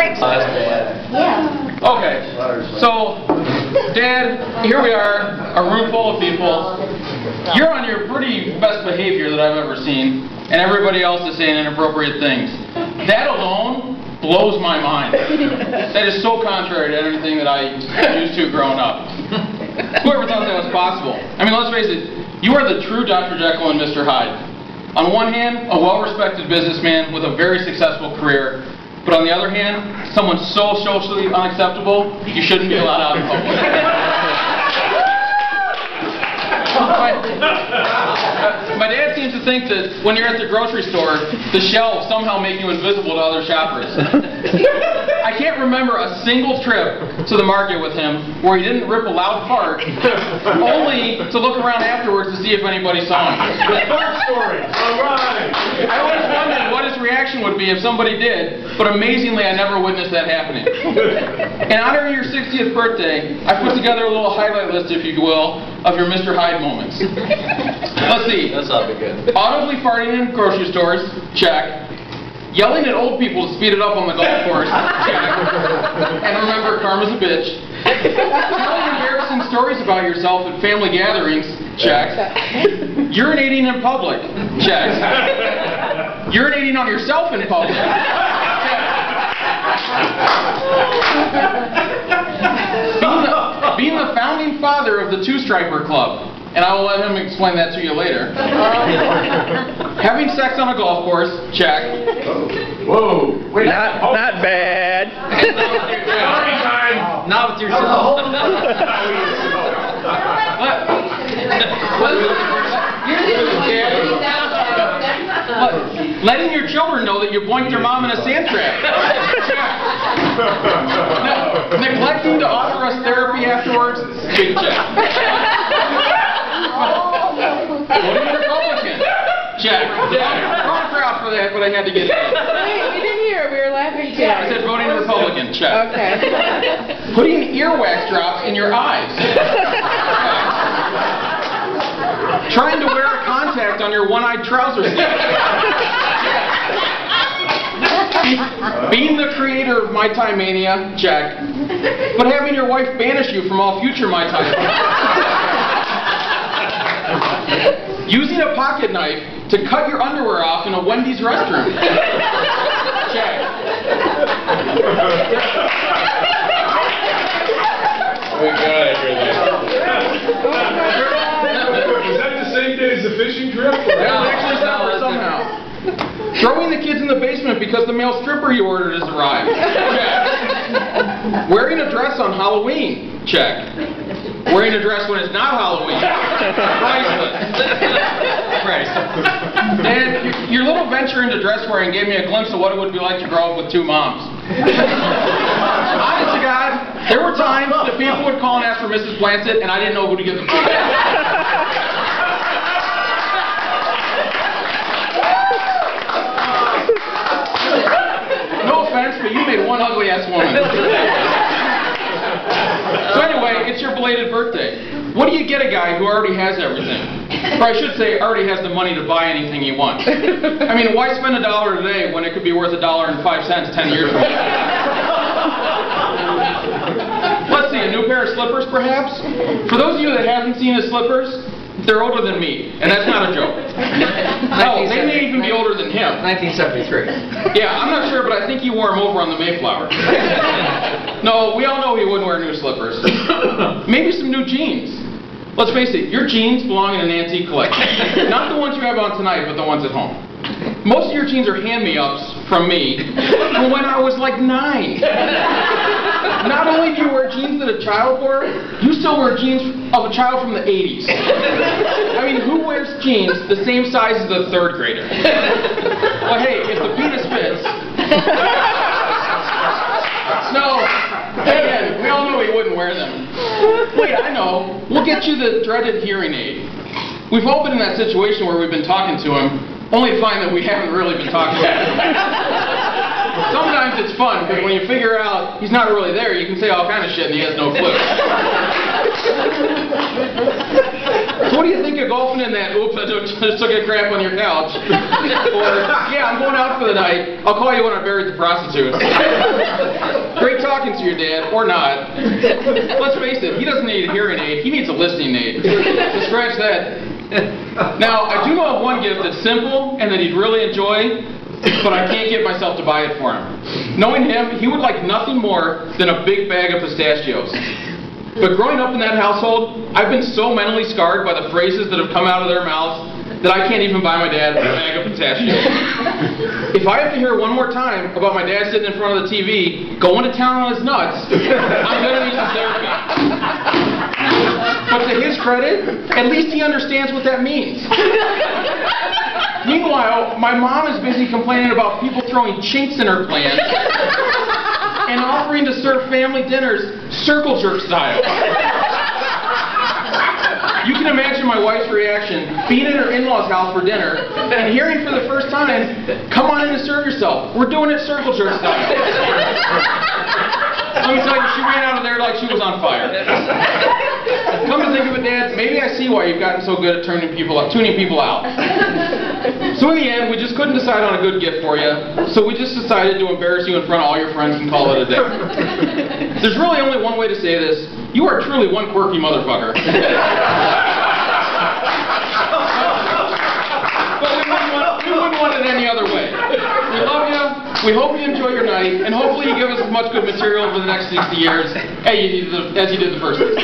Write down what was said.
breaks. Yeah. Okay, so, Dad, here we are, a room full of people. You're on your pretty best behavior that I've ever seen, and everybody else is saying inappropriate things. That alone blows my mind. That is so contrary to anything that I used to growing up. Whoever thought that was possible? I mean, let's face it, you are the true Dr. Jekyll and Mr. Hyde. On one hand, a well-respected businessman with a very successful career, but on the other hand, someone so socially unacceptable, you shouldn't be allowed out in public. My dad seems to think that when you're at the grocery store, the shelves somehow make you invisible to other shoppers. I can't remember a single trip to the market with him where he didn't rip a loud fart, only to look around afterwards to see if anybody saw him. Fart story. All right. I always wondered what his reaction would be if somebody did, but amazingly I never witnessed that happening. In honor of your 60th birthday, I put together a little highlight list, if you will, of your Mr. Hyde moments. Let's see. That's not good. Audibly farting in grocery stores, check. Yelling at old people to speed it up on the golf course, check. And remember, karma's a bitch. Telling embarrassing stories about yourself at family gatherings, check. Urinating in public, check. Urinating on yourself in public, check. Being the founding father of the Two-Striper Club. And I will let him explain that to you later. Having sex on a golf course, check. Whoa. Wait, Not bad. Party time. Not with yourself. Letting your children know that you boinked your mom in a sand trap. Neglecting to offer us therapy afterwards, big check. Voting Republican, check. Wrong crowd for that, but I had to get it. We didn't hear. We were laughing too. I said voting Republican, check. Okay. Putting earwax drops in your eyes. Trying to wear a contact on your one-eyed trouser sleeve. Being the creator of My Time Mania, check. But having your wife banish you from all future My Time. Using a pocket knife to cut your underwear off in a Wendy's restroom. Check. We gotta hear that. Was that the same day as the fishing trip? Yeah, actually separate somehow. Throwing the kids in the basement because the male stripper you ordered has arrived. Check. Wearing a dress on Halloween. Check. Wearing a dress when it's not Halloween. Priceless. Dad, your little venture into dress wearing gave me a glimpse of what it would be like to grow up with two moms. Honest to God, there were times that people would call and ask for Mrs. Blancett, and I didn't know who to give them to. No offense, but you made one ugly-ass woman. So anyway, it's your belated birthday. What do you get a guy who already has everything? Or I should say, already has the money to buy anything he wants. I mean, why spend $1 today when it could be worth $1.05 10 years from now? Let's see, a new pair of slippers, perhaps? For those of you that haven't seen his slippers, they're older than me, and that's not a joke. No, they may even be older than him. 1973. Yeah, I'm not sure, but I think he wore them over on the Mayflower. No, we all know he wouldn't wear new slippers. Maybe some new jeans. Let's face it, your jeans belong in an antique collection. Not the ones you have on tonight, but the ones at home. Most of your jeans are hand-me-ups from me from when I was like 9. Not only do you wear jeans that a child wore, you still wear jeans of a child from the 80s. I mean, who wears jeans the same size as a 3rd grader? Well, hey, if the penis fits. No, again, we all know he wouldn't wear them. Wait, I know. We'll get you the dreaded hearing aid. We've all been in that situation where we've been talking to him, only to find that we haven't really been talking to him. Sometimes it's fun, because when you figure out he's not really there, you can say all kind of shit and he has no clue. What do you think of golfing in that? Oops, I just took a crap on your couch. Or, yeah, I'm going out for the night. I'll call you when I buried the prostitute. Great talking to your dad, or not. Let's face it, he doesn't need a hearing aid. He needs a listening aid. So scratch that. Now, I do know of one gift that's simple and that he'd really enjoy, but I can't get myself to buy it for him. Knowing him, he would like nothing more than a big bag of pistachios. But growing up in that household, I've been so mentally scarred by the phrases that have come out of their mouths that I can't even buy my dad a bag of pistachios. If I have to hear one more time about my dad sitting in front of the TV, going to town on his nuts, I'm going to need some therapy. But to his credit, at least he understands what that means. Meanwhile, my mom is busy complaining about people throwing chinks in her plans and offering to serve family dinners circle jerk style. You can imagine my wife's reaction being at her in-laws' house for dinner and hearing for the first time, "Come on in and serve yourself. We're doing it circle jerk style." Let me tell you, she ran out of there like she was on fire. Come to think of it, Dad, maybe I see why you've gotten so good at tuning people out. So in the end, we just couldn't decide on a good gift for you, so we just decided to embarrass you in front of all your friends and call it a day. There's really only one way to say this. You are truly one quirky motherfucker. But we wouldn't want it any other way. We love you. We hope you enjoy your night, and hopefully you give us as much good material for the next 60 years as you did the first 60.